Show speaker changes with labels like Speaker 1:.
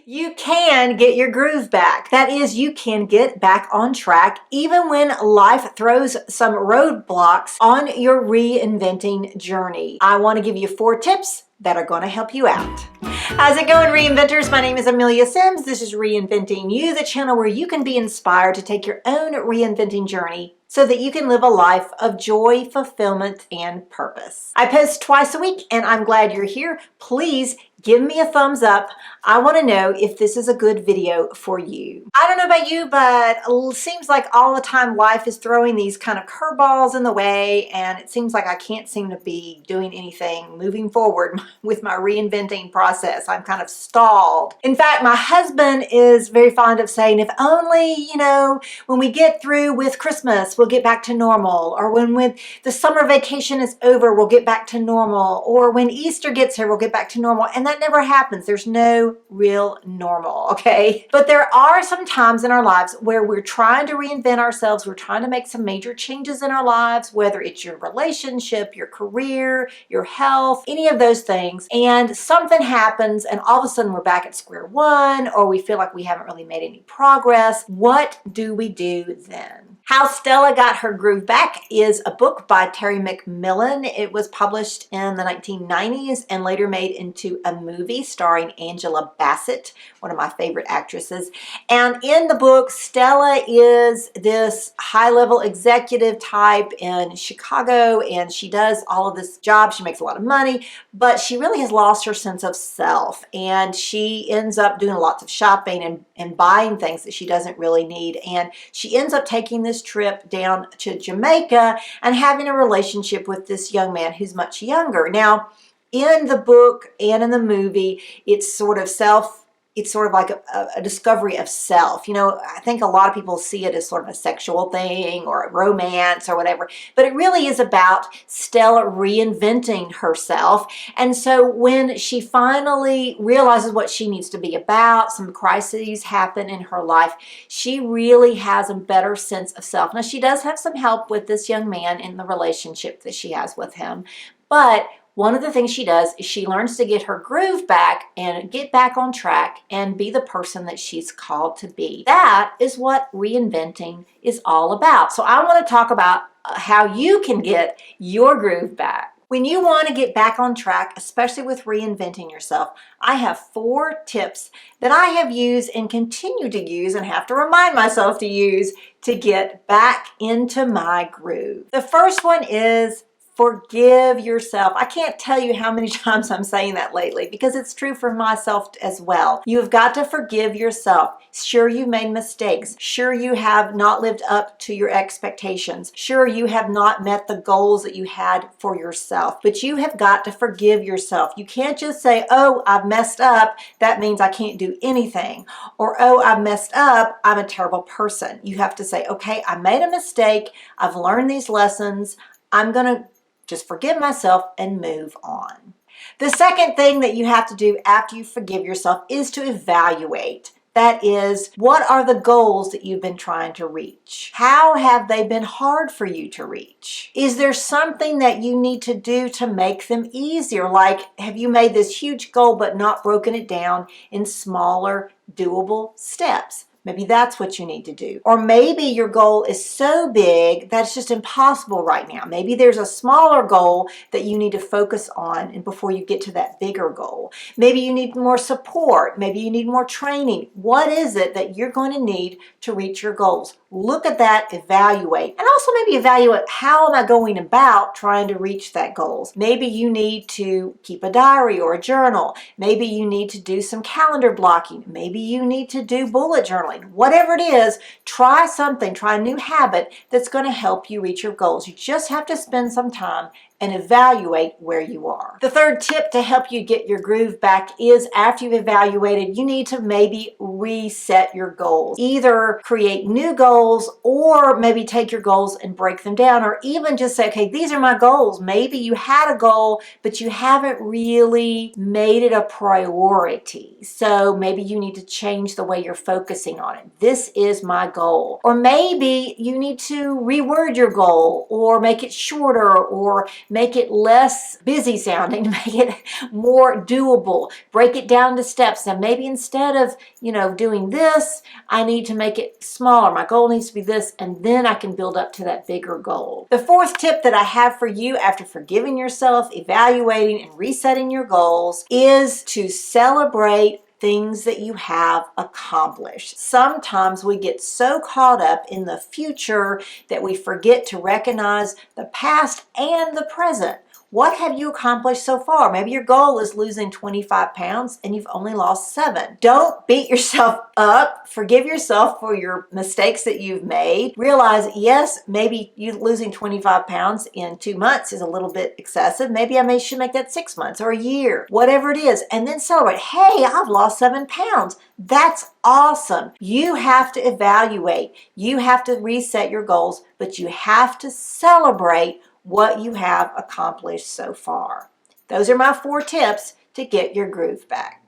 Speaker 1: You can get your groove back. That is, you can get back on track even when life throws some roadblocks on your reinventing journey. I want to give you 4 tips that are going to help you out. How's it going, reinventors? My name is Amelia Sims. This is Reinventing You, the channel where you can be inspired to take your own reinventing journey so that you can live a life of joy, fulfillment, and purpose. I post twice a week, and I'm glad you're here. Please give me a thumbs up. I want to know if this is a good video for you. I don't know about you, but it seems like all the time life is throwing these kind of curveballs in the way, and it seems like I can't seem to be doing anything moving forward with my reinventing process. I'm kind of stalled. In fact, my husband is very fond of saying, if only, when we get through with Christmas, we'll get back to normal, or when the summer vacation is over, we'll get back to normal, or when Easter gets here, we'll get back to normal. And that never happens. There's no real normal, okay? But there are some times in our lives where we're trying to reinvent ourselves. We're trying to make some major changes in our lives, whether it's your relationship, your career, your health, any of those things. And something happens and all of a sudden we're back at square one, or we feel like we haven't really made any progress. What do we do then? How Stella Got Her Groove Back is a book by Terry McMillan. It was published in the 1990s and later made into a movie starring Angela Bassett, one of my favorite actresses. And in the book, Stella is this high-level executive type in Chicago, and she does all of this job. She makes a lot of money, but she really has lost her sense of self, and she ends up doing lots of shopping and buying things that she doesn't really need. And she ends up taking this trip down to Jamaica and having a relationship with this young man who's much younger. Now, in the book and in the movie, it's sort of like a discovery of self. I think a lot of people see it as sort of a sexual thing or a romance or whatever, but it really is about Stella reinventing herself. And so when she finally realizes what she needs to be about, some crises happen in her life, she really has a better sense of self. Now, she does have some help with this young man in the relationship that she has with him, but one of the things she does is she learns to get her groove back and get back on track and be the person that she's called to be. That is what reinventing is all about. So I want to talk about how you can get your groove back. When you want to get back on track, especially with reinventing yourself, I have 4 tips that I have used and continue to use and have to remind myself to use to get back into my groove. The first one is forgive yourself. I can't tell you how many times I'm saying that lately because it's true for myself as well. You've got to forgive yourself. Sure, you made mistakes. Sure, you have not lived up to your expectations. Sure, you have not met the goals that you had for yourself, but you have got to forgive yourself. You can't just say, oh, I've messed up. That means I can't do anything. Or, oh, I've messed up. I'm a terrible person. You have to say, okay, I made a mistake. I've learned these lessons. I'm going to just forgive myself and move on. The second thing that you have to do after you forgive yourself is to evaluate. That is, what are the goals that you've been trying to reach? How have they been hard for you to reach? Is there something that you need to do to make them easier? Like, have you made this huge goal but not broken it down in smaller, doable steps? Maybe that's what you need to do. Or maybe your goal is so big that it's just impossible right now. Maybe there's a smaller goal that you need to focus on and before you get to that bigger goal. Maybe you need more support. Maybe you need more training. What is it that you're going to need to reach your goals? Look at that, evaluate, and also maybe evaluate, how am I going about trying to reach that goals? Maybe you need to keep a diary or a journal. Maybe you need to do some calendar blocking. Maybe you need to do bullet journaling. Whatever it is, try something, try a new habit that's going to help you reach your goals. You just have to spend some time and evaluate where you are. The third tip to help you get your groove back is, after you've evaluated, you need to maybe reset your goals. Either create new goals or maybe take your goals and break them down, or even just say, okay, these are my goals. Maybe you had a goal, but you haven't really made it a priority. So maybe you need to change the way you're focusing on it. This is my goal. Or maybe you need to reword your goal or make it shorter, or Make it less busy sounding, make it more doable. Break it down to steps. Now maybe instead of, doing this, I need to make it smaller. My goal needs to be this, and then I can build up to that bigger goal. The fourth tip that I have for you after forgiving yourself, evaluating, and resetting your goals is to celebrate things that you have accomplished. Sometimes we get so caught up in the future that we forget to recognize the past and the present. What have you accomplished so far? Maybe your goal is losing 25 pounds and you've only lost 7. Don't beat yourself up. Forgive yourself for your mistakes that you've made. Realize, yes, maybe you losing 25 pounds in 2 months is a little bit excessive. Maybe I should make that 6 months or a year, whatever it is. And then celebrate. Hey, I've lost 7 pounds. That's awesome. You have to evaluate. You have to reset your goals, but you have to celebrate what you have accomplished so far. Those are my 4 tips to get your groove back.